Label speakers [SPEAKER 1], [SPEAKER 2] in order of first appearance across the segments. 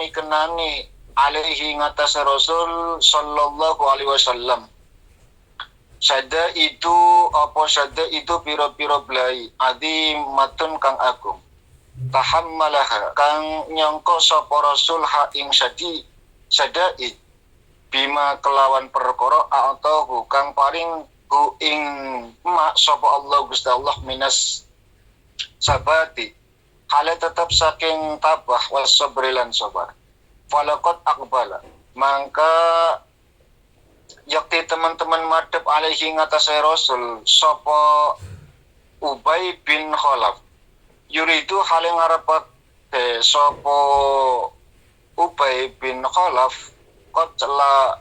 [SPEAKER 1] mikenani alaihi ngatas Rasul sallallahu alaihi wasallam. Sada itu piro-piro blai adi matun kang agung. Tahammalaha kang nyangka sapa Rasul ha ing sadaid bima kelawan perkara atau kang paring hu ing mak sapa Allah Gusti Allah minas sabati hale tetap saking tabah was sabrilan sabar. Falaqad aqbala mangka yakti teman-teman madhep alaihi ngatasé Rasul sapa Ubay bin Khalaf yuridu hale ngarepake sapa Ubay bin Khalaf qatla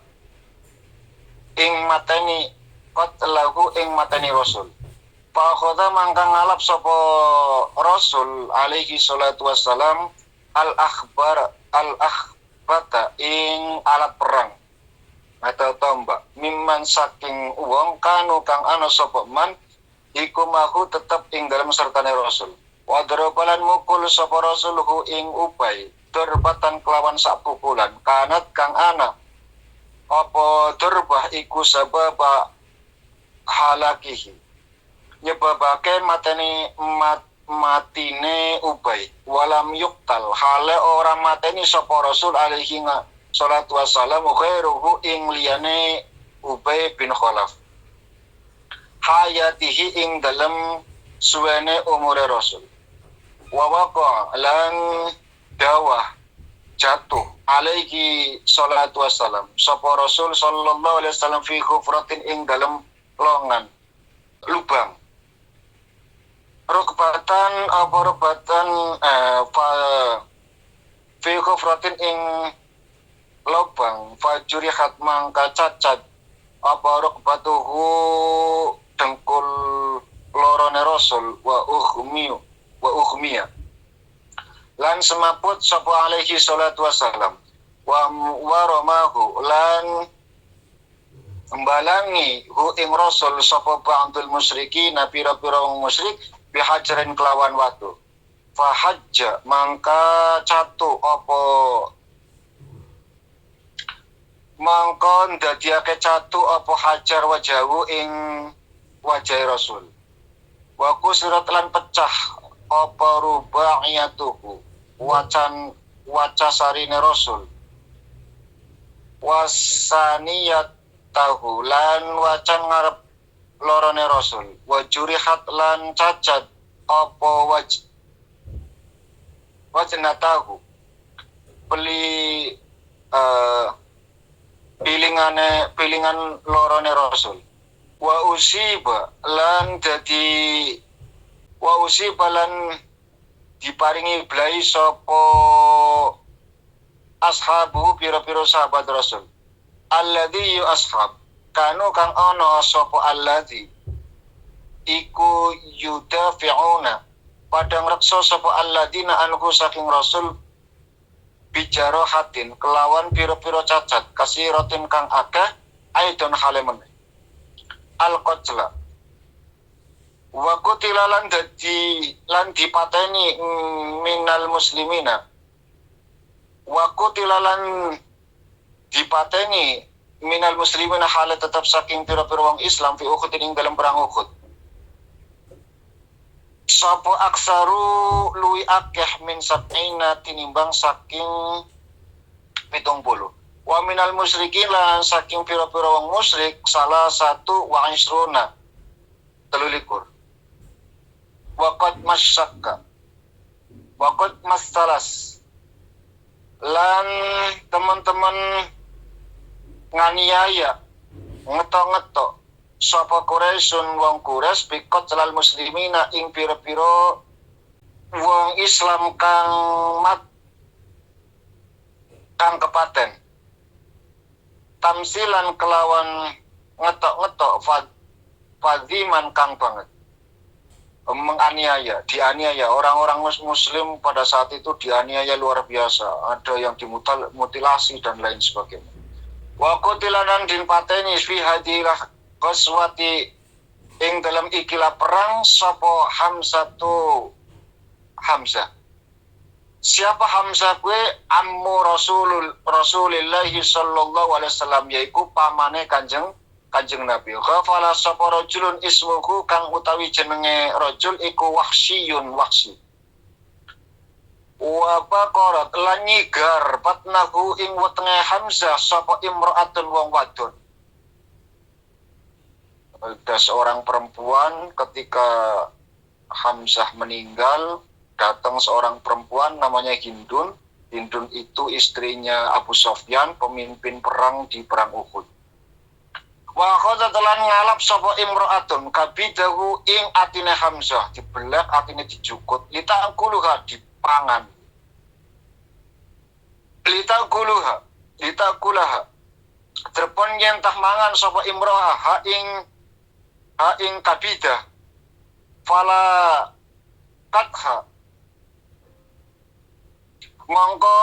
[SPEAKER 1] ing mateni Rasul. Pakhoda mangka ngalap sapa Rasul alaihi salatu wassalam al-akhbata ing alat perang atau tombak mimman saking wong kanu kang ana sapa man iku mahu tetep ing dalem sertane Rasul. Wadrobalan mukul sapa Rasul hu ing Ubay durbatan kelawan sak pukulan kanat kang ana apa durbah iku sababa halakihi nyebabake matine Ubay walam yuktal hale ora mateni sapa Rasul alaihi salatu wassalam khairuhu ing liyane Ubay bin Khalaf hayatihi ing dalem suwene umure Rasul wa waqa lan dawah jatuh alaihi salatu wassalam sapa Rasul sallallahu alaihi wasallam fi khufratin ing dalem longan lubang rukbatan fi khufratin ing lubang fajurihat mangka cacat apa rukbatuhu dengkul lorone Rasul wa ukhmiya lan semaput sapa alaihi salatu wassalam wa ramahu lan mbalangi hu ing Rasul sapa ba'dul musyriki na pira-pira wong musyrik bihajarin kelawan watu fahajja mangka catu apa mangka ndadiake catu apa hajar wajahu ing wajah Rasul wa kusirat lan pecah apa rubaiyatuhu wacasarine Rasul wasaniyat tahu lan wacan ngarep lorone Rasul wajurihat lan cacat apa wajna tahu beli pilingan lorone Rasul wa usiba lan diparingi blai sapa ashabu pira-pira sahabat Rasul alladzi ashab kanu kang ana sapa alladzi iku yudafi'una padang reksa sapa alladzina anhu saking Rasul bijaro hatin kelawan pira-pira cacat kasiratin kang akeh aidon halemen al-qatla wa qutilalan dipateni minal muslimina wa qutilalan dipateni minal muslimina hala tetap saking pira-pira wong Islam fi Uhud ing dalam perang Uhud sapa aksaru luwi akeh min sab'ina tinimbang saking 70 wa minal musyrikin lan saking pira-pira wong musyrik salah satu wa isruna 23 waqad masalas lan teman-teman nganiaya ngetok-ngetok sapa Quraisyun wong Quraisy bikot celal muslimina ing pira-pira wong Islam kang kepaten tamsilan kelawan ngetok-ngetok fadiman kang banget menganiaya, dianiaya orang-orang muslim pada saat itu dianiaya luar biasa, ada yang dimutilasi dan lain sebagainya. Wa qutilanan din pateni fi hadilah qaswati ing dalam ikilah perang sapa Hamzah. Siapa Hamzah kuwi? Ammu Rasulillahi sallallahu alaihi wasallam, yaiku pamane Kanjeng Nabi. Ghafala sapa rajulun ismuhu kang utawi jenenge rajul iku Wahsyun Wahsy. Wa baqarat lan nyigar batnahu ing wetenge Hamzah sapa imra'atun wong wadon. Ada seorang perempuan ketika Hamzah meninggal, datang seorang perempuan namanya Hindun. Hindun itu istrinya Abu Sofyan, pemimpin perang di perang Uhud. Wa khadat lan ngalap sapa imra'atun kabidahu ing atine Hamzah, dibelak atine dijukut, litaquluha dipangan. Litaqulaha terpon yen tah mangan sapa imra'ah ha ing kabidah fala katha mongko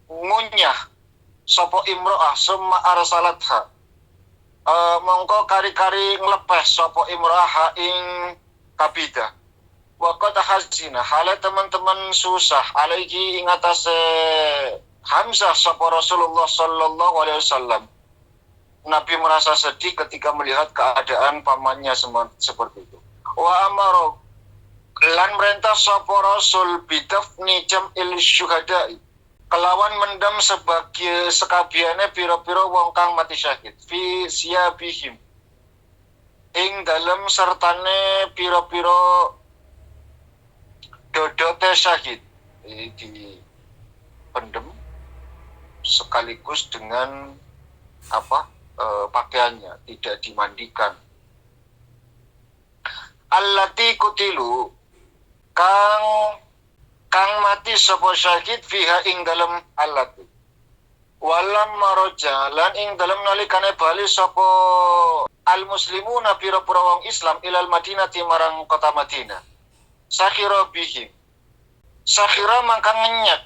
[SPEAKER 1] ngunyah sapa imro'ah summa arsalatha mongko kari-kari nglepeh sapa imro'ah ing kabidah waqad hazina hale teman-teman susah alaihi ing atase Hamzah sapa Rasulullah sallallahu alaihi wasallam. Nabi merasa sedih ketika melihat keadaan pamannya seperti itu. Wa amara lan merintah sapa Rasul bidafni jam'il syuhada'i kelawan mendam sebagai sekabiane pira-pira wong kang mati syahid fi siyabihim ing dalem sertane pira-pira dodote syahid di pendem sekaligus dengan pakaiannya tidak dimandikan. Allati kutilu kang mati sapa syahid fiha ing dalem allati walam maraja lan ing dalem nalikane bali sapa al muslimuna pira-pira wong Islam ilal Madinati marang kota Madinah. Sakhira bihim mangkang ngenyak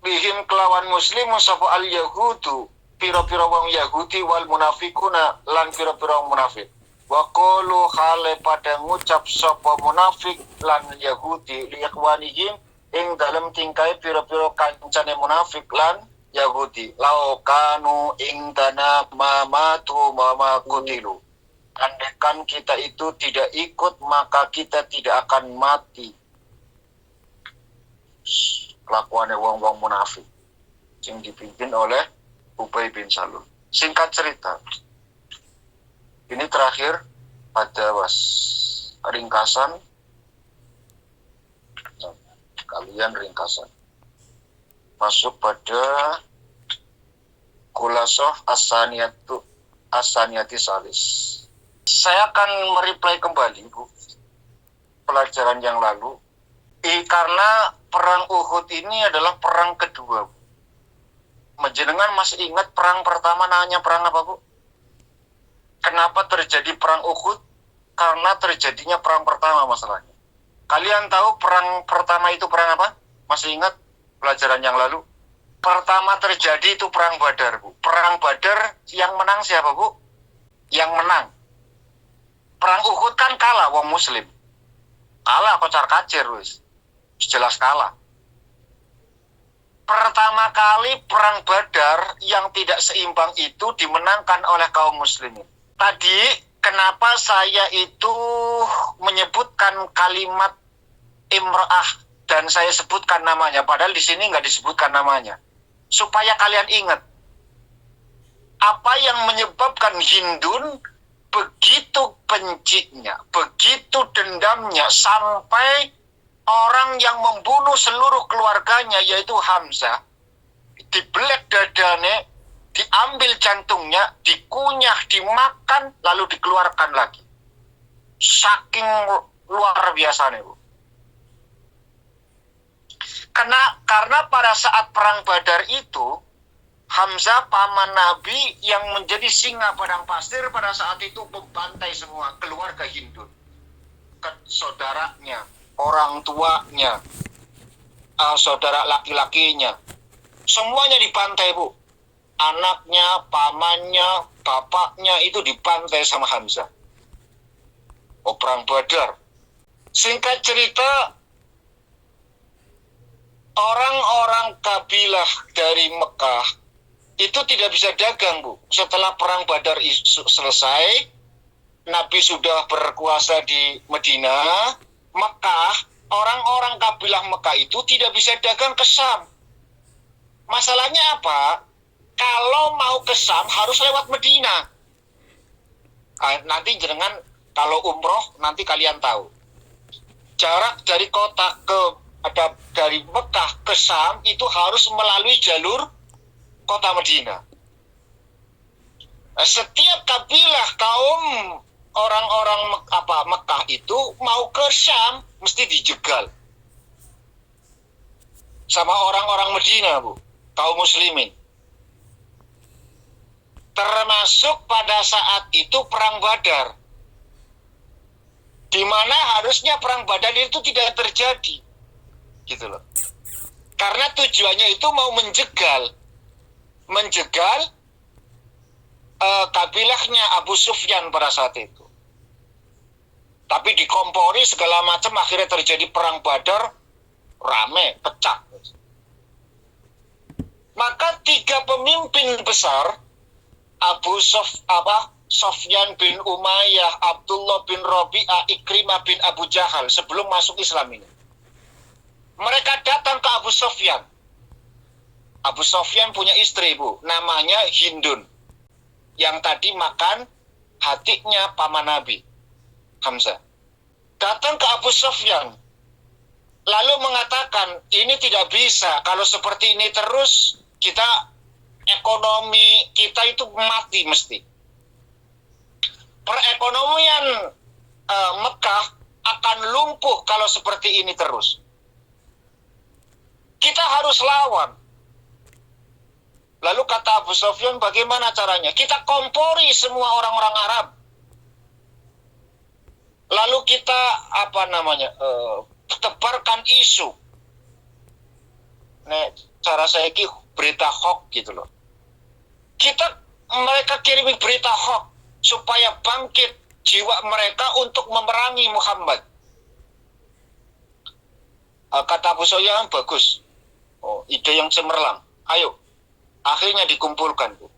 [SPEAKER 1] bihim kelawan muslimu sapa al yahudu pira-pira wong Yahudi wal munafikuna lan pira-pira wong munafik. Wa qalu khale pada ngucap sapa munafik lan Yahudi li ikhwanihim ing dalem tingkai pira-pira kancane munafik lan Yahudi. Lau kanu ing dana mamatu mama kutilu. Andaikan kita itu tidak ikut maka kita tidak akan mati. Kelakuannya wong-wong munafik yang dipimpin oleh Ubay bin Salul. Singkat cerita, ini terakhir pada ringkasan, kalian ringkasan. Masuk pada Kulasoh Asaniyati Salis. Saya akan mereply kembali, Bu, pelajaran yang lalu. Karena perang Uhud ini adalah perang kedua, Bu. Jenengan masih ingat perang pertama namanya perang apa, Bu? Kenapa terjadi perang Uhud? Karena terjadinya perang pertama masalahnya. Kalian tahu perang pertama itu perang apa? Masih ingat pelajaran yang lalu? Pertama terjadi itu perang Badar, Bu. Perang Badar yang menang siapa, Bu? Yang menang. Perang Uhud kan kalah wong muslim. Kalah kocar kacir, wis. Jelas kalah. Pertama kali perang Badar yang tidak seimbang itu dimenangkan oleh kaum muslimin. Tadi kenapa saya itu menyebutkan kalimat imra'ah dan saya sebutkan namanya, padahal di sini nggak disebutkan namanya. Supaya kalian ingat apa yang menyebabkan Hindun begitu bencinya, begitu dendamnya sampai orang yang membunuh seluruh keluarganya yaitu Hamzah dibelek dadane, diambil jantungnya, dikunyah, dimakan, lalu dikeluarkan lagi. Saking luar biasanya, Bu. Karena pada saat perang Badar itu Hamzah paman Nabi yang menjadi singa padang pasir pada saat itu membantai semua keluarga Hindun, saudaranya, orang tuanya, saudara laki-lakinya, semuanya dibantai, Bu. Anaknya, pamannya, bapaknya itu dibantai sama Hamzah. Perang Badar. Singkat cerita, orang-orang kabilah dari Mekah itu tidak bisa dagang, Bu. Setelah perang Badar selesai, Nabi sudah berkuasa di Madinah, Mekah, orang-orang kabilah Mekah itu tidak bisa dagang ke Syam. Masalahnya apa? Kalau mau ke Syam harus lewat Madinah. Nanti jenengan kalau umroh nanti kalian tahu. Jarak dari kota dari Mekah ke Syam itu harus melalui jalur kota Madinah. Setiap kabilah kaum orang-orang Mekah itu mau ke Syam mesti dijegal sama orang-orang Madinah, Bu, kaum muslimin. Termasuk pada saat itu perang Badar, di mana harusnya perang Badar itu tidak terjadi, gitu loh. Karena tujuannya itu mau menjegal kabilahnya Abu Sufyan pada saat itu. Tapi dikompori segala macam, akhirnya terjadi perang Badar, rame, pecah. Maka 3 pemimpin besar, Sofyan bin Umayyah, Abdullah bin Rabi'ah, Ikrimah bin Abu Jahal sebelum masuk Islam ini. Mereka datang ke Abu Sofyan. Abu Sofyan punya istri, Bu, namanya Hindun, yang tadi makan hatinya paman Nabi, Hamzah. Datang ke Abu Sofyan, lalu mengatakan, ini tidak bisa, kalau seperti ini terus, ekonomi kita itu mati mesti. Perekonomian Mekah akan lumpuh kalau seperti ini terus. Kita harus lawan. Lalu kata Abu Sufyan, bagaimana caranya? Kita kompori semua orang-orang Arab. Lalu kita tebarkan isu. Cara saya ini berita hoax gitu loh. Mereka kirimi berita hoax supaya bangkit jiwa mereka untuk memerangi Muhammad. Kata Abu Sufyan, bagus. Ide yang cemerlang. Ayo. Akhirnya dikumpulkan, Bu.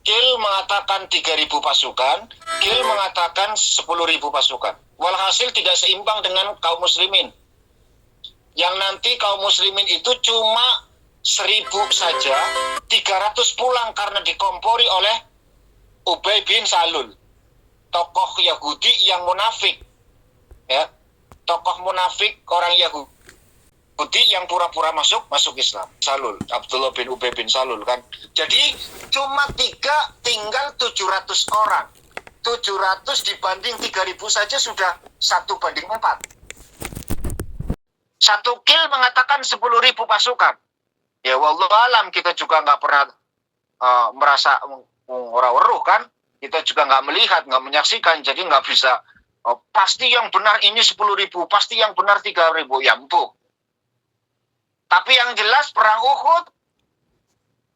[SPEAKER 1] Kil mengatakan 3.000 pasukan, Kil mengatakan 10.000 pasukan. Walhasil tidak seimbang dengan kaum muslimin. Yang nanti kaum muslimin itu cuma 1.000 saja, 300 pulang karena dikompori oleh Ubay bin Salul, tokoh Yahudi yang munafik, ya, tokoh munafik orang Yahudi yang pura-pura masuk Islam. Salul, Abdullah bin Ubay bin Salul kan. Jadi cuma tinggal 700 orang. 700 dibanding 3.000 saja sudah 1:4. Satu Kil mengatakan 10.000 pasukan. Ya wallahu alam, kita juga nggak pernah merasa ora-weruh kan. Kita juga nggak melihat, nggak menyaksikan, jadi nggak bisa pasti yang benar ini 10.000, pasti yang benar 3.000, ya empuk. Tapi yang jelas perang Uhud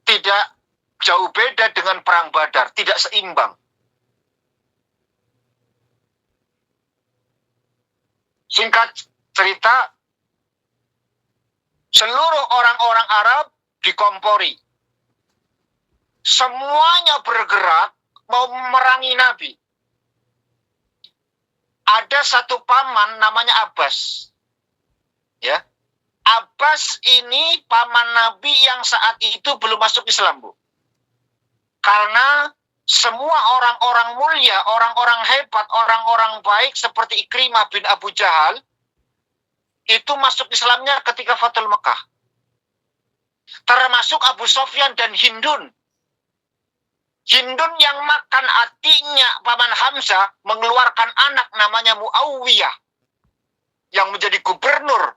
[SPEAKER 1] tidak jauh beda dengan perang Badar, tidak seimbang. Singkat cerita, seluruh orang-orang Arab dikompori. Semuanya bergerak mau memerangi Nabi. Ada satu paman namanya Abbas. Ya. Abbas ini paman Nabi yang saat itu belum masuk Islam, Bu. Karena semua orang-orang mulia, orang-orang hebat, orang-orang baik seperti Ikrimah bin Abu Jahal itu masuk Islamnya ketika Fathul Mekah. Termasuk Abu Sufyan dan Hindun. Hindun yang makan hatinya paman Hamzah mengeluarkan anak namanya Muawiyah yang menjadi gubernur.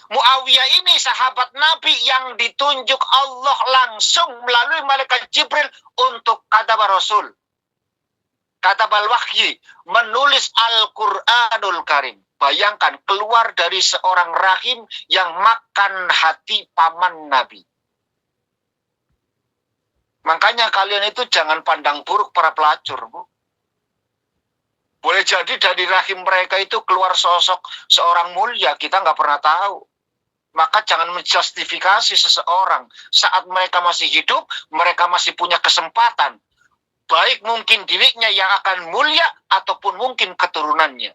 [SPEAKER 1] Muawiyah ini sahabat Nabi yang ditunjuk Allah langsung melalui malaikat Jibril untuk katabah Rasul. Katabal wahyi, menulis Al-Quranul Karim. Bayangkan keluar dari seorang rahim yang makan hati paman Nabi. Makanya kalian itu jangan pandang buruk para pelacur, Bu. Boleh jadi dari rahim mereka itu keluar sosok seorang mulia, kita nggak pernah tahu. Maka jangan menjustifikasi seseorang saat mereka masih hidup, mereka masih punya kesempatan. Baik mungkin dirinya yang akan mulia ataupun mungkin keturunannya.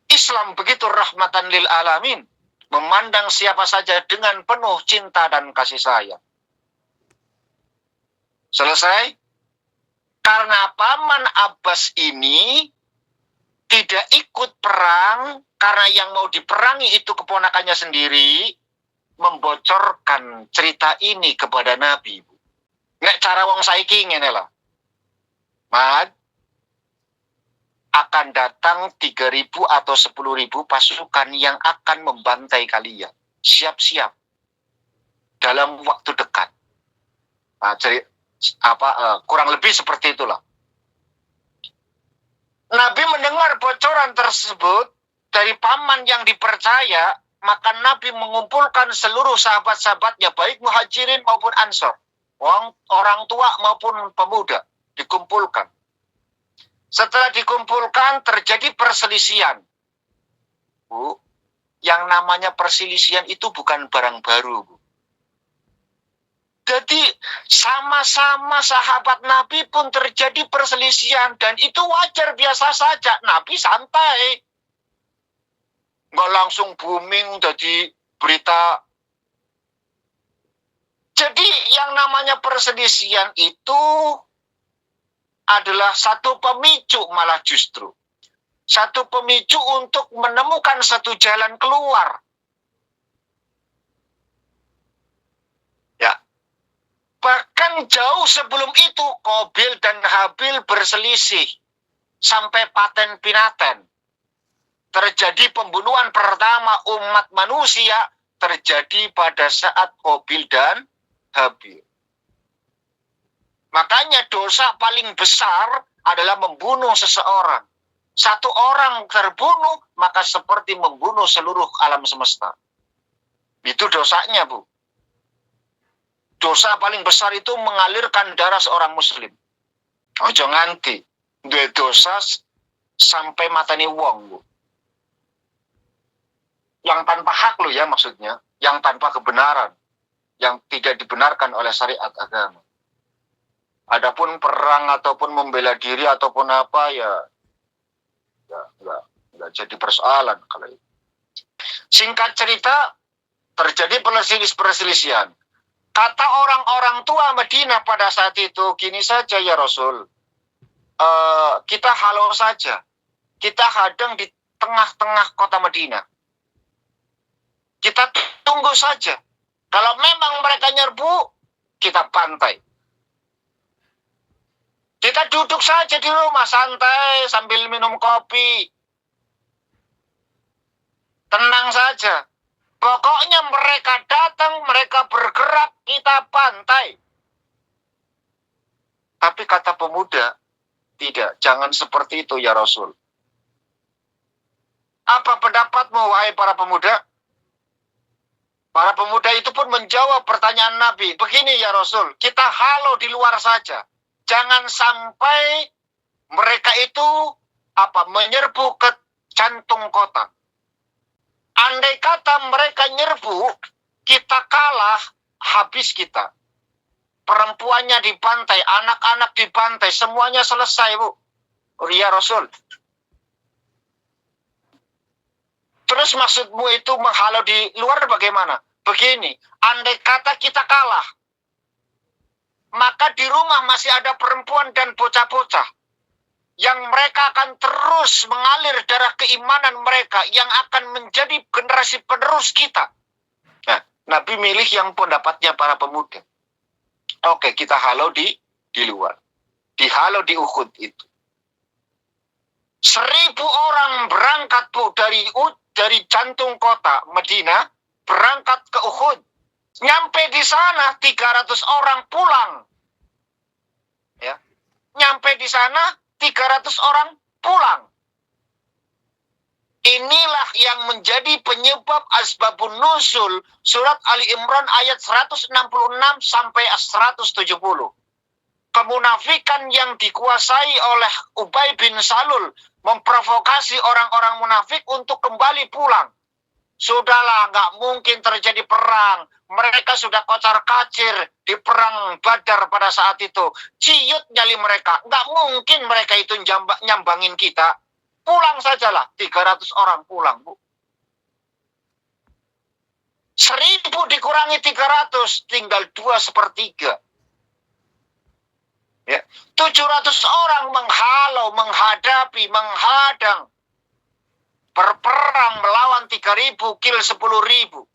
[SPEAKER 1] Islam begitu rahmatan lil alamin, memandang siapa saja dengan penuh cinta dan kasih sayang. Selesai? Karena Paman Abbas ini tidak ikut perang, karena yang mau diperangi itu keponakannya sendiri, membocorkan cerita ini kepada Nabi. Nek cara wong saiki ngene lah. Mad, akan datang 3.000 atau 10.000 pasukan yang akan membantai kalian. Siap-siap. Dalam waktu dekat. Nah, kurang lebih seperti itulah. Nabi mendengar bocoran tersebut dari paman yang dipercaya, maka Nabi mengumpulkan seluruh sahabat-sahabatnya, baik muhajirin maupun ansor, orang tua maupun pemuda, dikumpulkan. Setelah dikumpulkan, terjadi perselisihan. Bu, yang namanya perselisihan itu bukan barang baru, Bu. Jadi sama-sama sahabat Nabi pun terjadi perselisihan, dan itu wajar, biasa saja. Nabi santai. Nggak langsung booming jadi berita. Jadi yang namanya perselisihan itu adalah satu pemicu, malah justru. Satu pemicu untuk menemukan satu jalan keluar. Ya. Bahkan jauh sebelum itu, Qabil dan Habil berselisih. Sampai paten pinaten. Terjadi pembunuhan pertama umat manusia, terjadi pada saat Qabil dan Habil. Makanya dosa paling besar adalah membunuh seseorang. Satu orang terbunuh, maka seperti membunuh seluruh alam semesta. Itu dosanya, Bu. Dosa paling besar itu mengalirkan darah seorang muslim. Ojo nganti. Dua dosa sampai matani wong, Bu. Yang tanpa hak lo ya maksudnya. Yang tanpa kebenaran. Yang tidak dibenarkan oleh syariat agama. Adapun perang ataupun membela diri ataupun apa ya nggak jadi persoalan kalau itu. Singkat cerita, terjadi perselisihan. Kata orang-orang tua Madinah pada saat itu, gini saja ya Rasul, kita halau saja, kita hadang di tengah-tengah kota Madinah. Kita tunggu saja. Kalau memang mereka nyerbu, kita bantai. Kita duduk saja di rumah santai sambil minum kopi. Tenang saja. Pokoknya mereka datang, mereka bergerak, kita bantai. Tapi kata pemuda, tidak, jangan seperti itu ya Rasul. Apa pendapatmu wahai para pemuda? Para pemuda itu pun menjawab pertanyaan Nabi. Begini ya Rasul, kita halau di luar saja. Jangan sampai mereka itu menyerbu ke jantung kota. Andai kata mereka nyerbu, kita kalah, habis kita. Perempuannya dibantai, anak-anak dibantai, semuanya selesai, Bu. Ya Rasul. Terus maksudmu itu menghalau di luar bagaimana? Begini, andai kata kita kalah, maka di rumah masih ada perempuan dan bocah-bocah yang mereka akan terus mengalir darah keimanan mereka yang akan menjadi generasi penerus kita. Nah, Nabi milih yang pendapatnya para pemuda. Oke, kita halau di luar. Dihalau di Uhud itu. 1.000 orang berangkat, Bu, dari jantung kota Madinah, berangkat ke Uhud. Nyampe di sana 300 orang pulang. Ya. Nyampe di sana 300 orang pulang. Inilah yang menjadi penyebab asbabun nuzul surat Ali Imran ayat 166 sampai 170. kemunafikan yang dikuasai oleh Ubay bin Salul memprovokasi orang-orang munafik untuk kembali pulang. Sudahlah, nggak mungkin terjadi perang. Mereka sudah kocar-kacir di perang Badar pada saat itu. Ciut nyali mereka. Nggak mungkin mereka itu nyambangin kita. Pulang sajalah. 300 orang pulang, Bu. 1000 dikurangi 300, tinggal 2/3. Ya. 700 orang menghalau, menghadapi, menghadang. Berperang melawan 3.000, kill 10.000.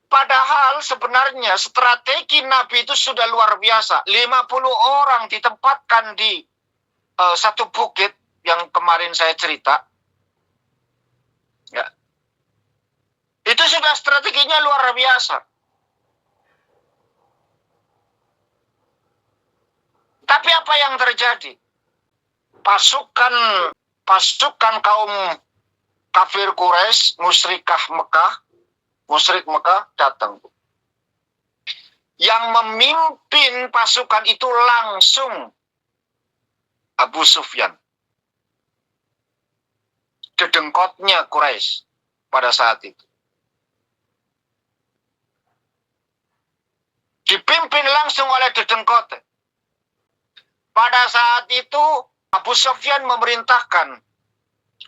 [SPEAKER 1] Padahal sebenarnya strategi Nabi itu sudah luar biasa. 50 orang ditempatkan di satu bukit yang kemarin saya cerita. Ya. Itu sudah strateginya luar biasa. Tapi apa yang terjadi? Pasukan kaum kafir Quraisy, musyrik Mekah datang. Yang memimpin pasukan itu langsung Abu Sufyan. Dedengkotnya Quraisy pada saat itu. Dipimpin langsung oleh dedengkotnya. Pada saat itu Abu Sufyan memerintahkan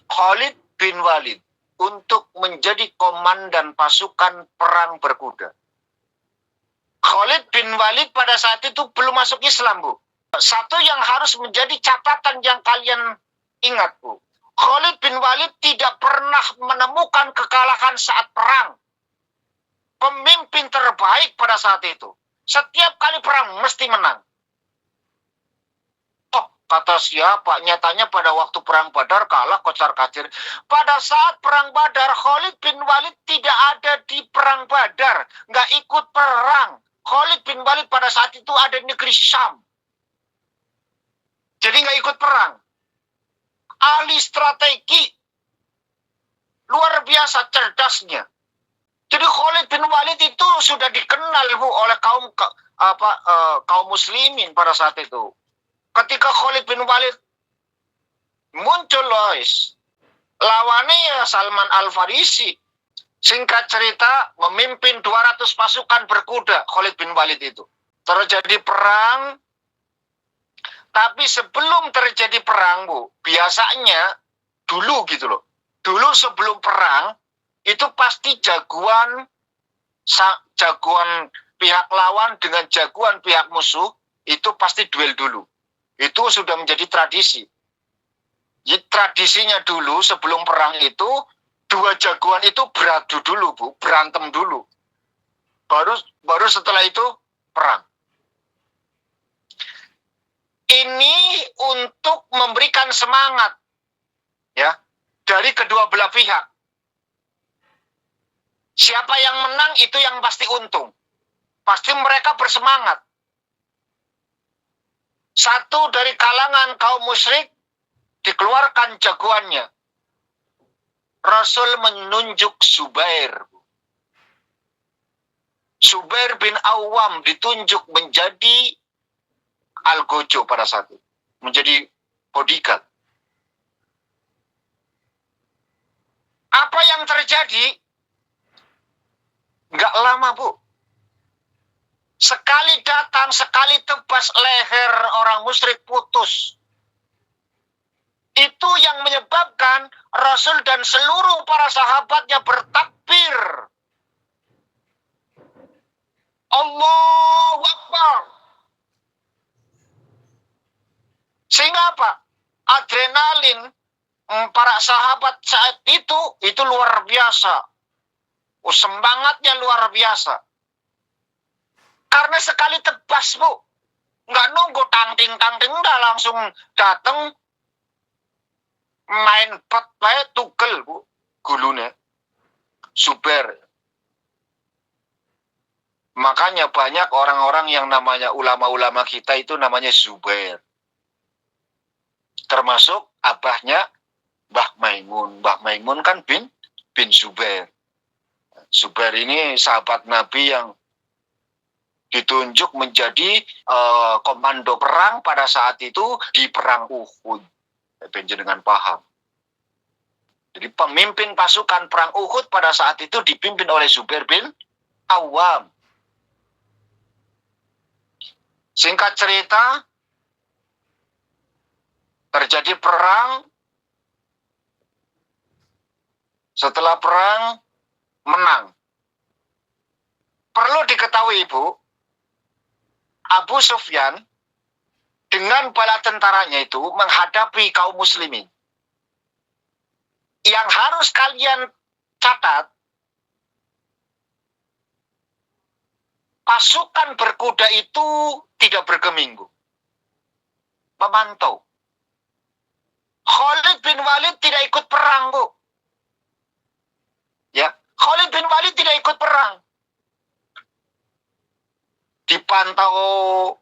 [SPEAKER 1] Khalid bin Walid untuk menjadi komandan pasukan perang berkuda. Khalid bin Walid pada saat itu belum masuk Islam, Bu. Satu yang harus menjadi catatan yang kalian ingat, Bu. Khalid bin Walid tidak pernah menemukan kekalahan saat perang. Pemimpin terbaik pada saat itu. Setiap kali perang mesti menang. Kata siapa? Nyatanya pada waktu perang Badar kalah kocar-kacir. Pada saat perang Badar, Khalid bin Walid tidak ada di perang Badar. Nggak ikut perang. Khalid bin Walid pada saat itu ada di negeri Syam. Jadi nggak ikut perang. Ahli strategi. Luar biasa cerdasnya. Jadi Khalid bin Walid itu sudah dikenal, Bu, oleh kaum muslimin pada saat itu. Ketika Khalid bin Walid muncul, lois, lawannya ya Salman Al-Farisi. Singkat cerita, memimpin 200 pasukan berkuda Khalid bin Walid itu. Terjadi perang, tapi sebelum terjadi perang, Bu, biasanya dulu gitu loh. Dulu sebelum perang, itu pasti jagoan pihak lawan dengan jagoan pihak musuh, itu pasti duel dulu. Itu sudah menjadi tradisi. Jadi, tradisinya dulu sebelum perang itu, dua jagoan itu beradu dulu, Bu, berantem dulu. Baru setelah itu perang. Ini untuk memberikan semangat, ya, dari kedua belah pihak. Siapa yang menang itu yang pasti untung. Pasti mereka bersemangat. Satu dari kalangan kaum musyrik dikeluarkan jagoannya. Rasul menunjuk Zubair. Zubair bin Awam ditunjuk menjadi algojo pada saat itu. Menjadi bodyguard. Apa yang terjadi? Nggak lama, Bu. Sekali datang, sekali tebas, leher orang musyrik putus. Itu yang menyebabkan Rasul dan seluruh para sahabatnya bertakbir. Allahu Akbar. Sehingga apa? Adrenalin para sahabat saat itu luar biasa. Semangatnya luar biasa. Karena sekali tebas, Bu. Nggak nunggu tangting-tangting, udah langsung datang. Main pet, tugel, Bu. Gulunya. Super. Makanya banyak orang-orang yang namanya ulama-ulama kita itu namanya Zubair. Termasuk abahnya Mbah Maimun. Mbah Maimun kan bin Zubair. Zubair ini sahabat Nabi yang ditunjuk menjadi komando perang pada saat itu di perang Uhud. Dengan paham. Jadi pemimpin pasukan perang Uhud pada saat itu dipimpin oleh Zubair bin Awam. Singkat cerita, terjadi perang. Setelah perang, menang. Perlu diketahui, Ibu, Abu Sufyan dengan bala tentaranya itu menghadapi kaum muslimin. Yang harus kalian catat, pasukan berkuda itu tidak bergeminggu. Memantau. Khalid bin Walid tidak ikut perang, Bu. Ya, Khalid bin Walid tidak ikut perang. Dipantau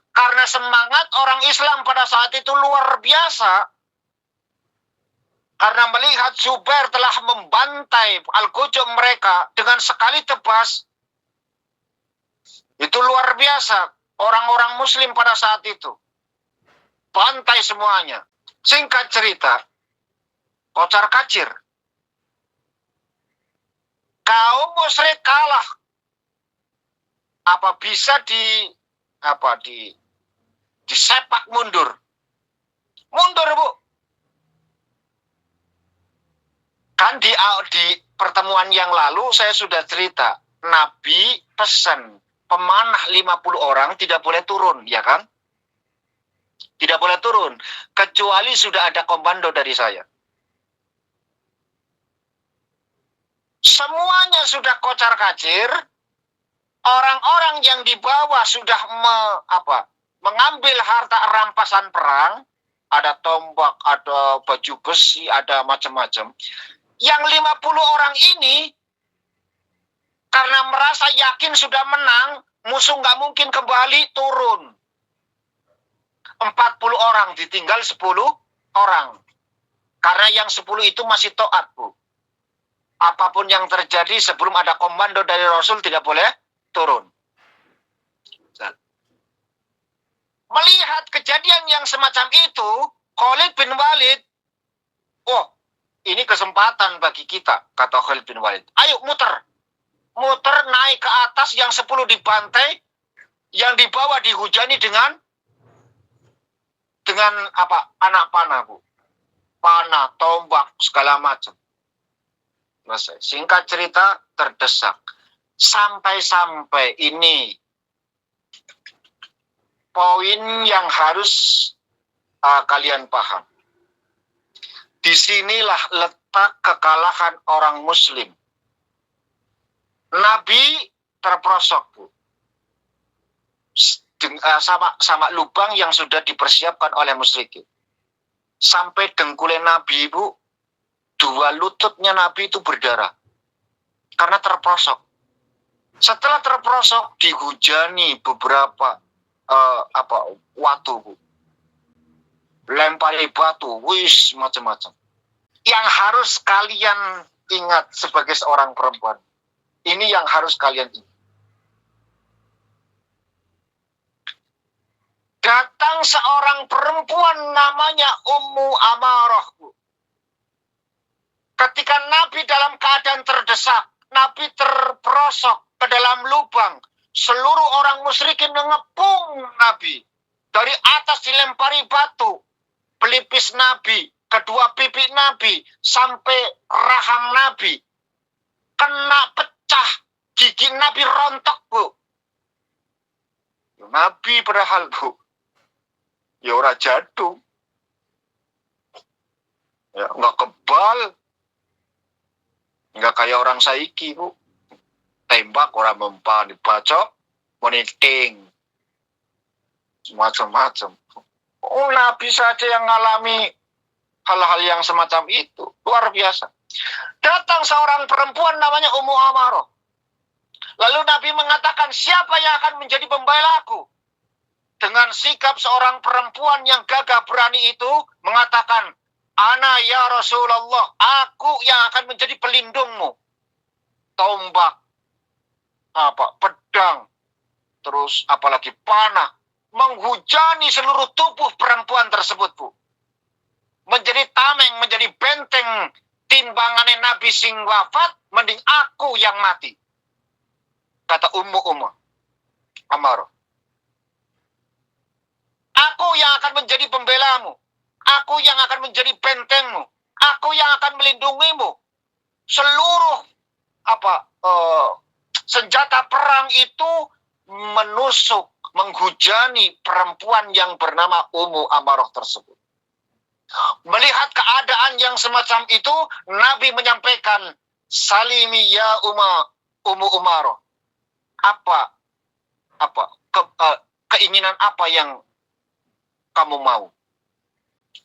[SPEAKER 1] karena semangat orang Islam pada saat itu luar biasa. Karena melihat Zubair telah membantai Al-Gujum mereka dengan sekali tebas. Itu luar biasa. Orang-orang muslim pada saat itu. Bantai semuanya. Singkat cerita, kocar kacir. Kaum musyrik kalah. Apa bisa disepak mundur. Mundur, Bu. Kan di pertemuan yang lalu saya sudah cerita, Nabi pesan pemanah 50 orang tidak boleh turun, ya kan? Tidak boleh turun, kecuali sudah ada komando dari saya. Semuanya sudah kocar-kacir, orang-orang yang di bawah sudah mengambil harta rampasan perang, ada tombak, ada baju besi, ada macam-macam. Yang 50 orang ini, karena merasa yakin sudah menang, musuh nggak mungkin kembali, turun. 40 orang, ditinggal 10 orang. Karena yang 10 itu masih taat, Bu. Apapun yang terjadi sebelum ada komando dari Rasul tidak boleh turun. Melihat kejadian yang semacam itu, Khalid bin Walid, ini kesempatan bagi kita, kata Khalid bin Walid. Ayo muter. Muter naik ke atas, yang 10 dibantai, yang di bawah dihujani dengan anak panah, Bu. Panah, tombak, segala macam. Singkat cerita, terdesak. Sampai-sampai ini poin yang harus kalian paham. Disinilah letak kekalahan orang muslim. Nabi terperosok, Bu. Sama lubang yang sudah dipersiapkan oleh musyrikin. Sampai dengkulnya Nabi, Bu, 2 lututnya Nabi itu berdarah. Karena terperosok. Setelah terperosok, dihujani beberapa watu, Bu. Lempari batu, macam-macam. Yang harus kalian ingat sebagai seorang perempuan. Ini yang harus kalian ingat. Datang seorang perempuan namanya Ummu Amarah, Bu. Ketika Nabi dalam keadaan terdesak, Nabi terperosok ke dalam lubang. Seluruh orang musyrikin mengepung Nabi. Dari atas dilempari batu. Pelipis Nabi, kedua pipi Nabi, sampai rahang Nabi. Kena pecah, gigi Nabi rontok, Bu. Nabi padahal, Bu. Ya ora jadung. Ya, nggak kebal. Nggak kayak orang saiki, Bu. Tembak orang mempan, dibacok, meniting. Macam-macam. Nabi saja yang mengalami hal-hal yang semacam itu. Luar biasa. Datang seorang perempuan namanya Ummu Amarah. Lalu Nabi mengatakan, siapa yang akan menjadi pembelaku? Dengan sikap seorang perempuan yang gagah berani itu, mengatakan, Ana ya Rasulullah, aku yang akan menjadi pelindungmu. Tombak, pedang, terus apalagi panah, menghujani seluruh tubuh perempuan tersebut, Bu. Menjadi tameng, menjadi benteng timbangannya Nabi sing wafat, mending aku yang mati. Kata Ummu Ammaroh. Aku yang akan menjadi pembelamu. Aku yang akan menjadi bentengmu. Aku yang akan melindungimu. Seluruh senjata perang itu menusuk, menghujani perempuan yang bernama Ummu Ammaroh tersebut. Melihat keadaan yang semacam itu, Nabi menyampaikan, "Salimi ya Ummu Ammaroh." Keinginan apa yang kamu mau?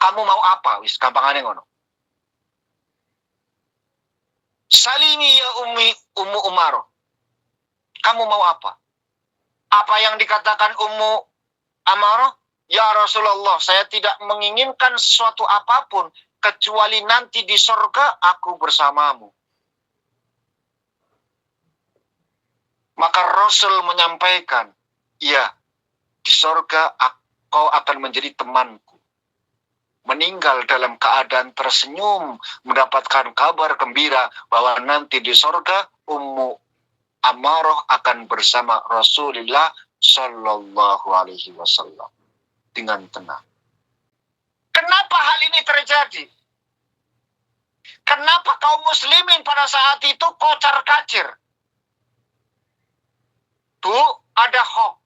[SPEAKER 1] Kamu mau apa? Wis gampangane ngono. Salimi ya Ummu Ammaroh. Kamu mau apa? Apa yang dikatakan Ummu Ammaroh? Ya Rasulullah, saya tidak menginginkan sesuatu apapun kecuali nanti di surga aku bersamamu. Maka Rasul menyampaikan, ya, di surga kau akan menjadi temanku. Meninggal dalam keadaan tersenyum, mendapatkan kabar gembira bahwa nanti di surga Ummu Ammaroh akan bersama Rasulullah Shallallahu Alaihi Wasallam dengan tenang. Kenapa hal ini terjadi? Kenapa kaum muslimin pada saat itu kocar-kacir? Bu, ada hoax.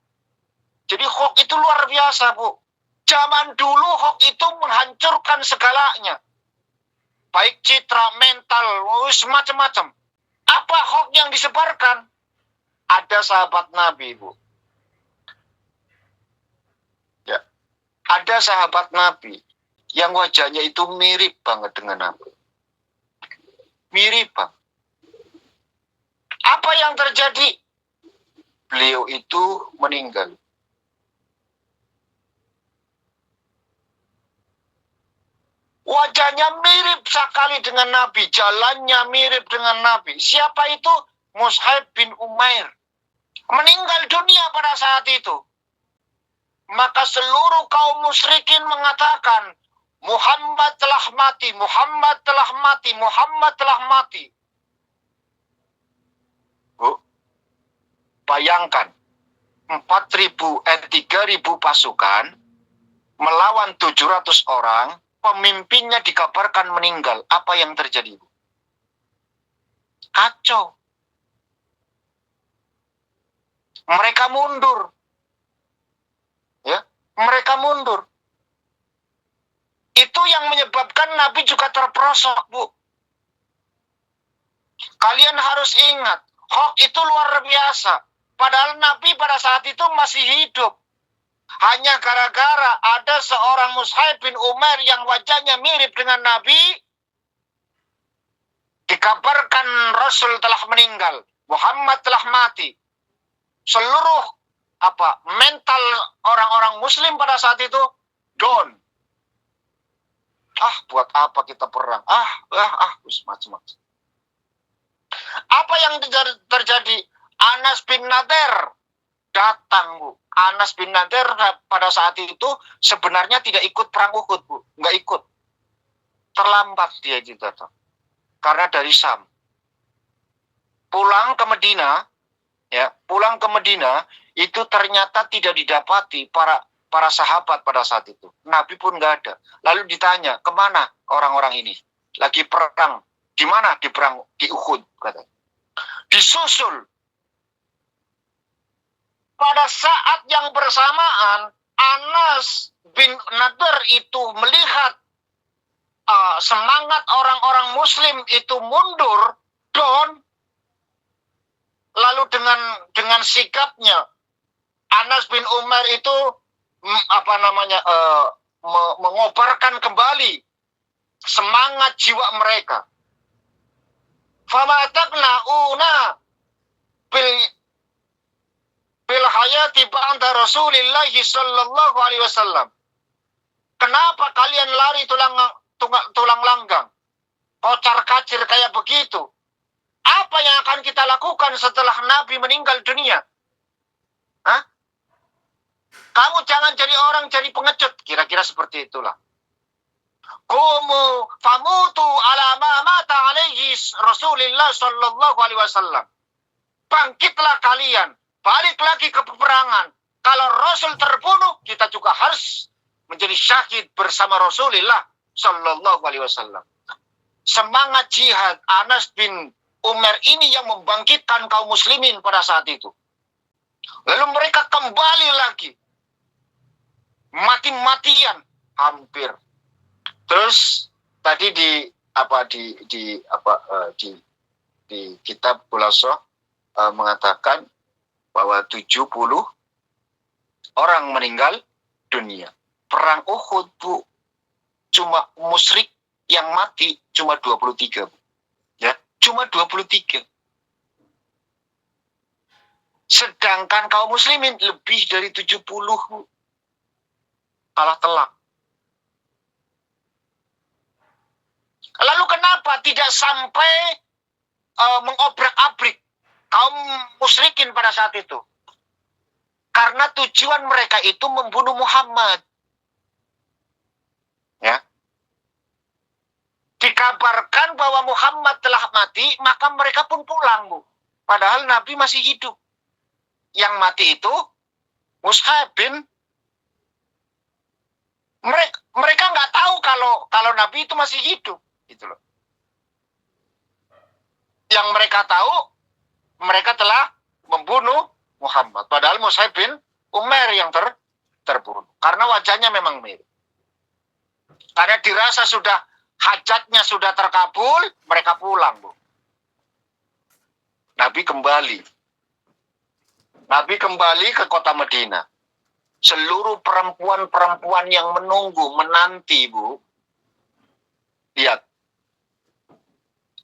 [SPEAKER 1] Jadi hoax itu luar biasa, Bu. Zaman dulu hoax itu menghancurkan segalanya. Baik citra, mental, macam-macam. Apa hoax yang disebarkan? Ada sahabat Nabi, Bu. Ya. Ada sahabat Nabi yang wajahnya itu mirip banget dengan Nabi. Mirip, Bang. Apa yang terjadi? Beliau itu meninggal. Wajahnya mirip sekali dengan Nabi. Jalannya mirip dengan Nabi. Siapa itu? Mus'ab bin Umair. Meninggal dunia pada saat itu. Maka seluruh kaum musyrikin mengatakan, Muhammad telah mati, Muhammad telah mati, Muhammad telah mati. Bu, bayangkan, 3.000 pasukan melawan 700 orang, pemimpinnya dikabarkan meninggal. Apa yang terjadi, Bu? Kacau. Mereka mundur. Ya, mereka mundur. Itu yang menyebabkan Nabi juga terperosok, Bu. Kalian harus ingat, hoax itu luar biasa. Padahal Nabi pada saat itu masih hidup. Hanya gara-gara ada seorang Mus'ab bin Umair yang wajahnya mirip dengan Nabi, dikabarkan Rasul telah meninggal, Muhammad telah mati. Seluruh mental orang-orang Muslim pada saat itu down. Buat apa kita perang? Macam-macam. Apa yang terjadi? Anas bin Nadir datang, Bu. Anas bin Nadir pada saat itu sebenarnya tidak ikut perang Uhud, Bu. Nggak ikut. Terlambat dia itu datang. Karena dari Syam. Pulang ke Medina, itu ternyata tidak didapati para sahabat pada saat itu. Nabi pun nggak ada. Lalu ditanya, kemana orang-orang ini? Lagi perang. Di mana? Di perang di Uhud, katanya. Disusul. Pada saat yang bersamaan, Anas bin Nadir itu melihat semangat orang-orang Muslim itu mundur, down. Lalu dengan sikapnya, Anas bin Umar itu mengobarkan kembali semangat jiwa mereka. Famatakna'una bil hayati ba'da Rasulillah sallallahu alaihi wasallam. Kenapa kalian lari tulang langgang? Kocar-kacir kayak begitu. Apa yang akan kita lakukan setelah Nabi meninggal dunia? Hah? Kamu jangan jadi orang jadi pengecut. Kira-kira seperti itulah. Kumu famutu ala ma mata alaihi Rasulullah sallallahu alaihi wasallam. Bangkitlah kalian, balik lagi ke peperangan. Kalau Rasul terbunuh, kita juga harus menjadi syahid bersama Rasulullah sallallahu alaihi wasallam. Semangat jihad Anas bin Umar ini yang membangkitkan kaum muslimin pada saat itu. Lalu mereka kembali lagi. Mati-matian hampir. Terus tadi di kitab Khulasoh mengatakan bahwa 70 orang meninggal dunia. Perang Uhud, Bu, cuma musyrik yang mati cuma 23. Ya, cuma 23. Sedangkan kaum muslimin lebih dari 70, Bu. Kalah telak. Lalu kenapa tidak sampai mengobrak-abrik kaum musyrikin pada saat itu? Karena tujuan mereka itu membunuh Muhammad. Ya. Dikabarkan bahwa Muhammad telah mati, maka mereka pun pulang, Bu. Padahal Nabi masih hidup. Yang mati itu Mus'ab bin. Mereka nggak tahu kalau Nabi itu masih hidup. Gitu loh. Yang mereka tahu, mereka telah membunuh Muhammad. Padahal Mus'ab bin Umair yang terbunuh. Karena wajahnya memang mirip. Karena dirasa sudah hajatnya sudah terkabul, mereka pulang, Bu. Nabi kembali ke kota Madinah. Seluruh perempuan-perempuan yang menanti, Bu. Lihat.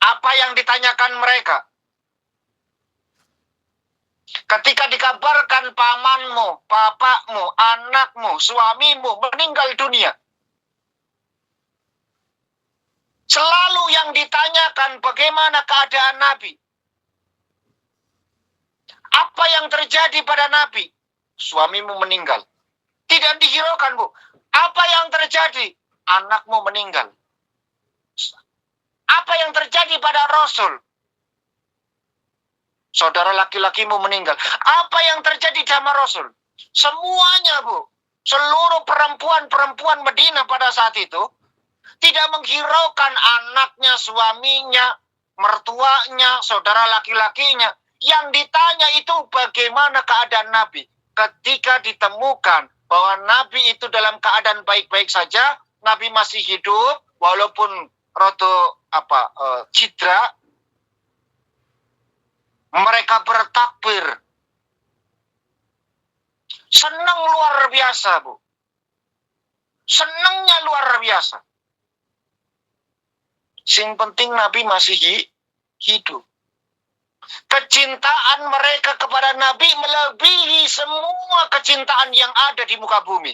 [SPEAKER 1] Apa yang ditanyakan mereka? Ketika dikabarkan pamanmu, bapakmu, anakmu, suamimu meninggal dunia. Selalu yang ditanyakan bagaimana keadaan Nabi. Apa yang terjadi pada Nabi? Suamimu meninggal. Tidak dihiraukan, Bu. Apa yang terjadi? Anakmu meninggal. Apa yang terjadi pada Rasul? Saudara laki-lakimu meninggal. Apa yang terjadi sama Rasul? Semuanya, Bu. Seluruh perempuan-perempuan Madinah pada saat itu tidak menghiraukan anaknya, suaminya, mertuanya, saudara laki-lakinya. Yang ditanya itu bagaimana keadaan Nabi. Ketika ditemukan bahwa Nabi itu dalam keadaan baik-baik saja, Nabi masih hidup, walaupun cedera, mereka bertakbir. Senang luar biasa, Bu. Senangnya luar biasa. Sing penting Nabi masih hidup. Kecintaan mereka kepada Nabi melebihi semua kecintaan yang ada di muka bumi.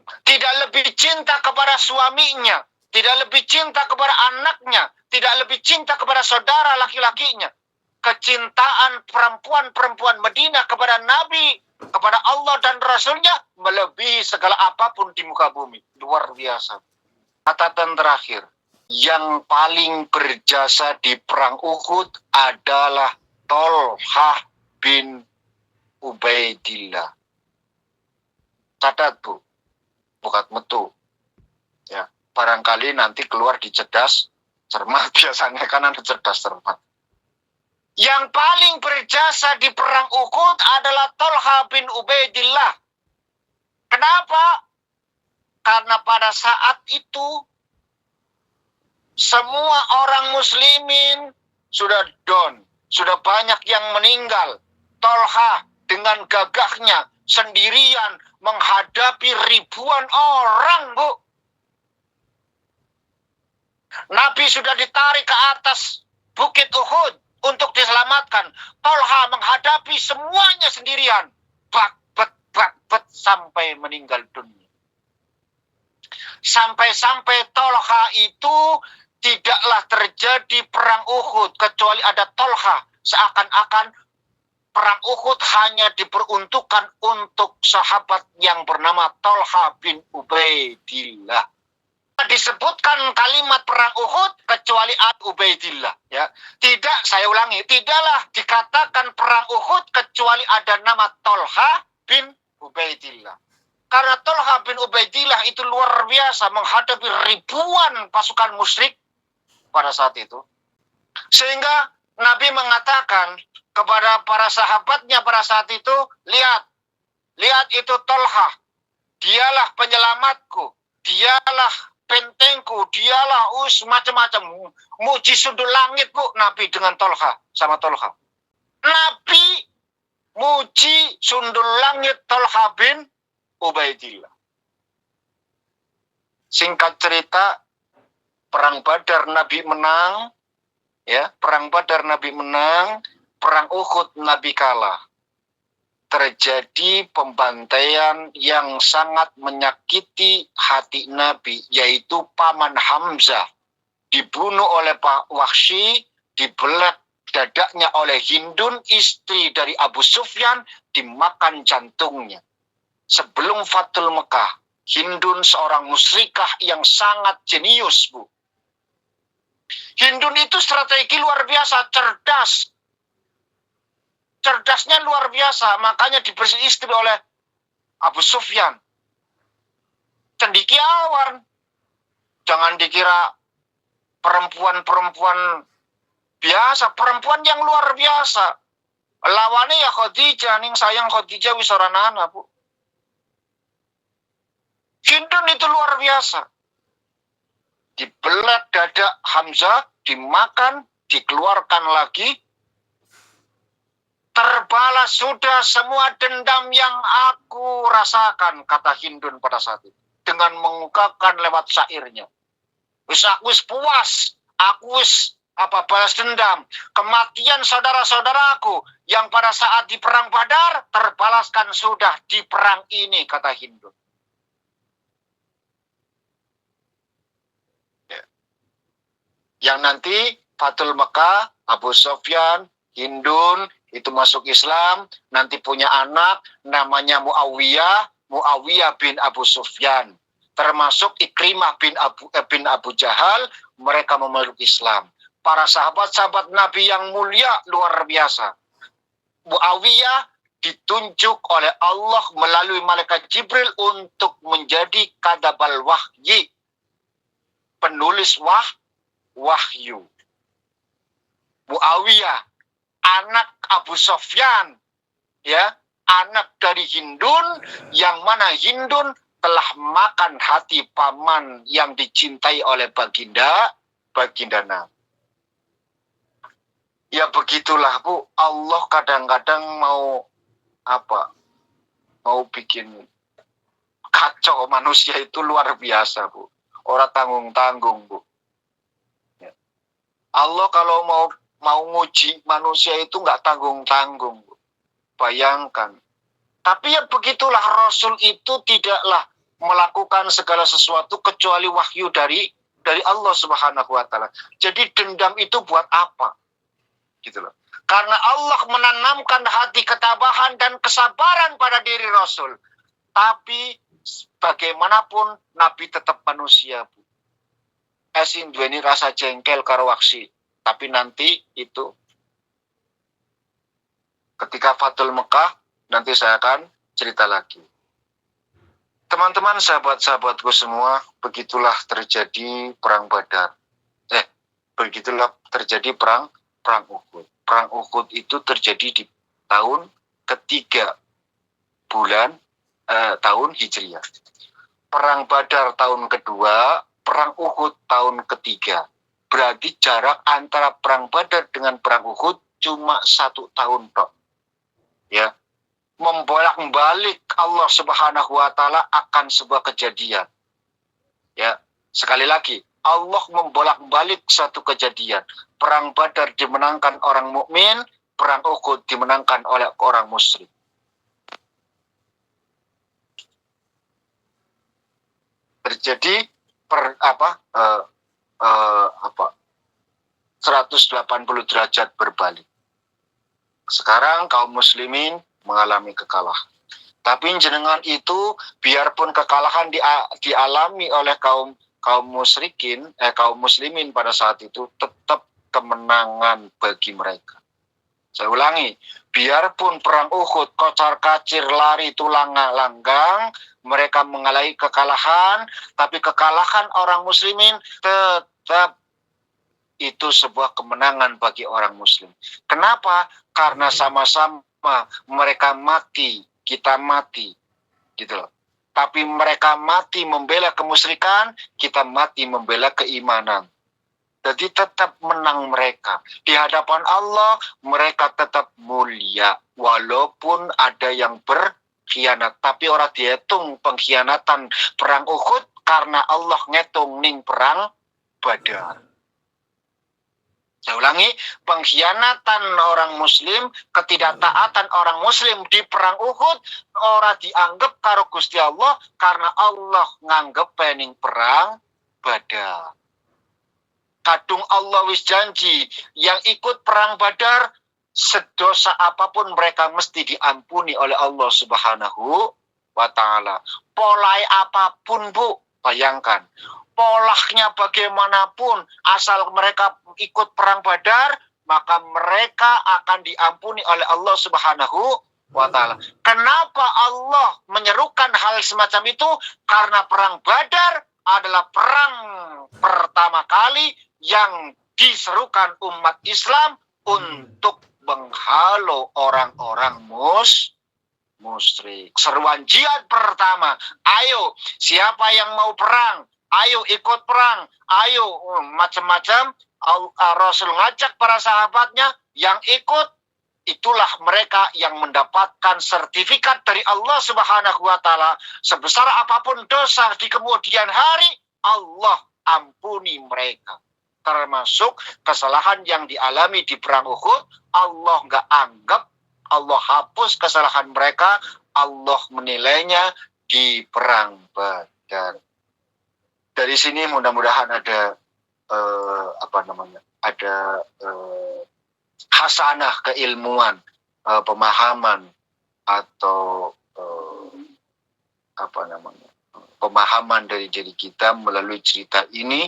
[SPEAKER 1] Tidak lebih cinta kepada suaminya, tidak lebih cinta kepada anaknya, tidak lebih cinta kepada saudara laki-lakinya. Kecintaan perempuan-perempuan Madinah kepada Nabi, kepada Allah dan Rasulnya melebihi segala apapun di muka bumi. Luar biasa. Catatan terakhir, yang paling berjasa di perang Uhud adalah Tolhah bin Ubaidillah. Catat, Bu. Bukat metu. Ya, barangkali nanti keluar di cerdas cermat, biasanya kan ada cerdas cermat. Yang paling berjasa di perang Uhud adalah Tolhah bin Ubaidillah. Kenapa? Karena pada saat itu semua orang muslimin sudah down, sudah banyak yang meninggal. Tolhah dengan gagahnya sendirian menghadapi ribuan orang, Bu. Nabi sudah ditarik ke atas bukit Uhud untuk diselamatkan. Tolhah menghadapi semuanya sendirian. Bak-bet sampai meninggal dunia. Sampai-sampai Tolhah itu tidaklah terjadi perang Uhud kecuali ada Tolhah. Seakan-akan perang Uhud hanya diperuntukkan untuk sahabat yang bernama Thalha bin Ubaidillah. Disebutkan kalimat perang Uhud kecuali Ubaidillah, ya. Tidak, saya ulangi, tidaklah dikatakan perang Uhud kecuali ada nama Thalha bin Ubaidillah. Karena Thalha bin Ubaidillah itu luar biasa menghadapi ribuan pasukan musyrik pada saat itu. Sehingga Nabi mengatakan kepada para sahabatnya pada saat itu, lihat itu Thalha, dialah penyelamatku, dialah bentengku, dialah macam-macam. Muji sundul langit, Bu, Nabi dengan Thalha, sama Thalha. Nabi muji sundul langit Thalha bin Ubaidillah. Singkat cerita, perang Badar Nabi menang, ya, perang Badar Nabi menang, perang Uhud Nabi kalah. Terjadi pembantaian yang sangat menyakiti hati Nabi, yaitu paman Hamzah dibunuh oleh Pak Wahsy, dibelah dadanya oleh Hindun, istri dari Abu Sufyan, dimakan jantungnya. Sebelum Fathul Mekah, Hindun seorang musyrikah yang sangat jenius, Bu. Hindun itu strategi luar biasa, cerdas. Cerdasnya luar biasa, makanya diberi istri oleh Abu Sufyan. Cendekiawan. Jangan dikira perempuan-perempuan biasa, perempuan yang luar biasa. Lawannya ya Khadijah, ning sayang Khadijah wis ora ana, Bu. Hindun itu luar biasa. Dibelah dada Hamzah, dimakan, dikeluarkan lagi. Terbalas sudah semua dendam yang aku rasakan, kata Hindun pada saat itu. Dengan mengungkapkan lewat syairnya. Aku wis puas, aku wis balas dendam. Kematian saudara-saudaraku yang pada saat di perang Badar terbalaskan sudah di perang ini, kata Hindun. Ya. Yang nanti Fathul Mekah, Abu Sufyan, Hindun itu masuk Islam, nanti punya anak namanya Muawiyah bin Abu Sufyan, termasuk Ikrimah bin Abu Jahal, mereka memeluk Islam. Para sahabat-sahabat Nabi yang mulia luar biasa. Muawiyah ditunjuk oleh Allah melalui malaikat Jibril untuk menjadi kadabal wahyi, penulis wahyu. Muawiyah anak Abu Sufyan, ya, anak dari Hindun, yang mana Hindun telah makan hati paman yang dicintai oleh baginda Nabi. Ya begitulah, Bu. Allah kadang-kadang mau bikin kacau manusia itu luar biasa, Bu. Orang tanggung-tanggung, Bu. Ya. Allah kalau mau nguji manusia itu nggak tanggung-tanggung. Bayangkan. Tapi ya begitulah, Rasul itu tidaklah melakukan segala sesuatu kecuali wahyu dari Allah Subhanahu wa taala. Jadi dendam itu buat apa? Gitu loh. Karena Allah menanamkan hati ketabahan dan kesabaran pada diri Rasul. Tapi bagaimanapun Nabi tetap manusia, Bu. Esin duweni rasa jengkel karo Wahsy. Tapi nanti itu ketika Fathul Mekah, nanti saya akan cerita lagi. Teman-teman, sahabat-sahabatku semua, begitulah terjadi perang Badar. Begitulah terjadi perang Uhud. Perang Uhud itu terjadi di tahun ketiga tahun Hijriah. Perang Badar tahun kedua, perang Uhud tahun ketiga. Berarti jarak antara perang Badar dengan perang Uhud cuma 1 tahun tok. Ya. Membolak-balik Allah Subhanahu wa taala akan sebuah kejadian. Ya, sekali lagi, Allah membolak-balik satu kejadian. Perang Badar dimenangkan orang mukmin, perang Uhud dimenangkan oleh orang musyrik. Terjadi 180 derajat berbalik. Sekarang kaum muslimin mengalami kekalahan. Tapi jenengan itu biarpun kekalahan dialami oleh kaum musyrikin, kaum muslimin pada saat itu, tetap kemenangan bagi mereka. Saya ulangi, biarpun perang Uhud kocar-kacir lari tulang langgang, mereka mengalami kekalahan, tapi kekalahan orang muslimin tetap itu sebuah kemenangan bagi orang muslim. Kenapa? Karena sama-sama mereka mati, kita mati, gitu loh. Tapi mereka mati membela kemusyrikan, kita mati membela keimanan. Jadi tetap menang mereka. Di hadapan Allah, mereka tetap mulia. Walaupun ada yang berkhianat. Tapi orang dihitung pengkhianatan perang Uhud, karena Allah ngitung ning perang Badar. Saya ulangi, pengkhianatan orang muslim, ketidaktaatan orang muslim di perang Uhud, ora dianggap karo Gusti Allah, karena Allah nganggep pening perang Badar. Kadung Allah wis janji, yang ikut perang Badar, sedosa apapun mereka mesti diampuni oleh Allah Subhanahu wa Ta'ala. Polai apapun, Bu, bayangkan. Polahnya bagaimanapun, asal mereka ikut perang Badar, maka mereka akan diampuni oleh Allah Subhanahu wa Ta'ala. Kenapa Allah menyerukan hal semacam itu? Karena perang Badar adalah perang pertama kali yang diserukan umat Islam untuk menghalau orang-orang musyrik. Seruan jihad pertama, ayo siapa yang mau perang, ayo ikut perang, ayo macam-macam. Rasul ngajak para sahabatnya yang ikut, itulah mereka yang mendapatkan sertifikat dari Allah Subhanahu wa Ta'ala. Sebesar apapun dosa di kemudian hari, Allah ampuni mereka. Termasuk kesalahan yang dialami di perang Uhud, Allah nggak anggap, Allah hapus kesalahan mereka, Allah menilainya di perang Badar. Dari sini mudah-mudahan ada ada hasanah keilmuan, pemahaman atau pemahaman dari diri kita melalui cerita ini,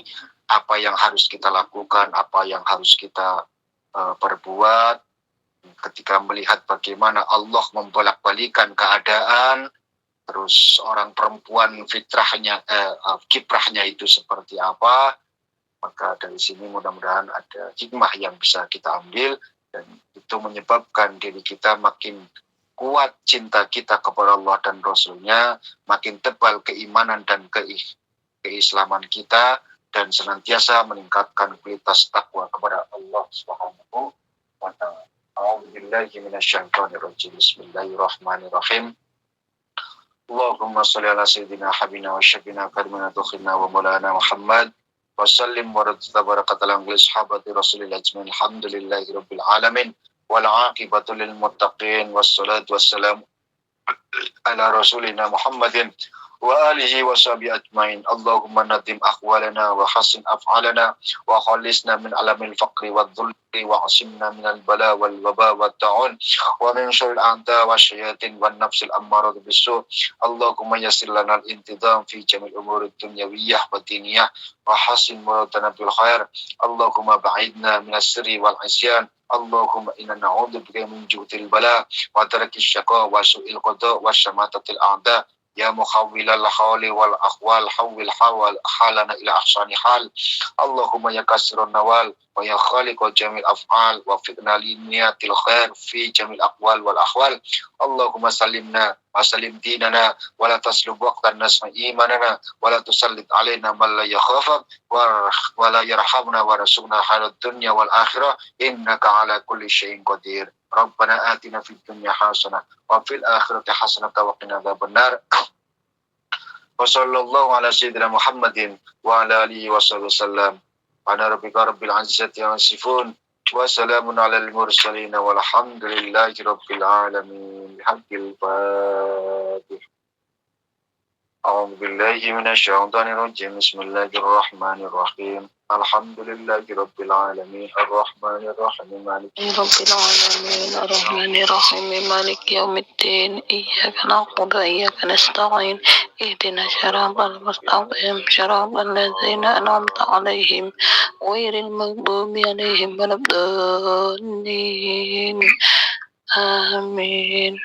[SPEAKER 1] apa yang harus kita lakukan, apa yang harus kita perbuat ketika melihat bagaimana Allah membolak-balikan keadaan, terus orang perempuan fitrahnya, kiprahnya itu seperti apa. Maka dari sini mudah-mudahan ada hikmah yang bisa kita ambil, dan itu menyebabkan diri kita makin kuat cinta kita kepada Allah dan Rasulnya, makin tebal keimanan dan keislaman kita, dan senantiasa meningkatkan kualitas takwa kepada Allah Subhanahu wa Ta'ala. A'udzubillahi minasyaitonirrajim. Bismillahirrahmanirrahim. Allahumma shalli ala sayyidina habibina wa syabina karimina tukhina wa maulana Muhammad wa sallim wa radza ala sahabati Rasulillah ajmain. Alhamdulillahi rabbil alamin wal aqibatu lil muttaqin wassalatu wassalamu ala rasulina Muhammadin wa alihi wa sahbihi ajmain. Allahumma nadim ahwalana wa hasin af'alana wa khalisna min alamil faqri wa dhulli wa asimna min al-bala wal waba wa ta'un wa min syarril a'da wa syayatin wa nafsil ammarad bisu. Allahumma yassir lana al-intidam fi jamil umuri dunyawiyyah wa diniyah wa hasin muradana bil khair. Allahumma ba'idna min as-sirri wal isyan. Allahumma inna na'udzubika min juhtil bala wa darakis syaqa wa su'il qada wa syamatatil a'da. Ya mukhawwilal hawli wal akhwal hawwil halana ila ahsani hal. Allahumma ya kasirun nawal wa ya khaliqul jamil af'al wa fitna liniyatil khair fi jamil aqwal wal ahwal. Allahumma salimna wa salim dinana wa la taslub waqtan nasma imanana wa la tusallit alaina man la yakhafak wa la yarhamna wa rasuna halad dunya wal akhirah innaka ala kulli syai'in qadir. Rabbana atina fid dunya hasanah wa fil akhirati hasanah wa qina adzabannar. Wa sallallahu ala sayyidina Muhammadin wa ala alihi wa sallam. Ana rabbika rabbil izzati amma yasifun wa salamun alal mursalin walhamdulillahi rabbil alamin. Hamdul Fatih. أعوذ بالله من الشيطان الرجيم بسم الله الرحمن الرحيم الحمد لله رب العالمين الرحمن الرحيم مالك رب العالمين الرحمن الرحيم مالك يوم الدين إياك نعبد وإياك نستعين اهدنا الصراط المستقيم صراط الذين أنعمت عليهم غير المغضوب عليهم ولا الضالين Amin.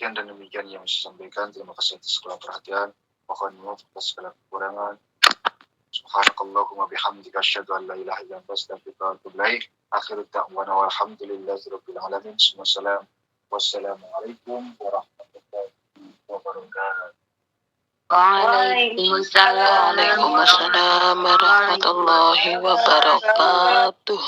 [SPEAKER 1] Sekian dan demikian yang saya sampaikan. Terima kasih atas segala perhatian. Mohon maaf atas segala kekurangan. Subhanakallahumma bihamdika asyhadu an la ilaha illa anta astaghfiruka wa atubu ilaik. Akhir da'wana walhamdulillahirabbil alamin. Wassalamualaikum warahmatullahi wabarakatuh. Waalaikumsalam warahmatullahi wabarakatuh.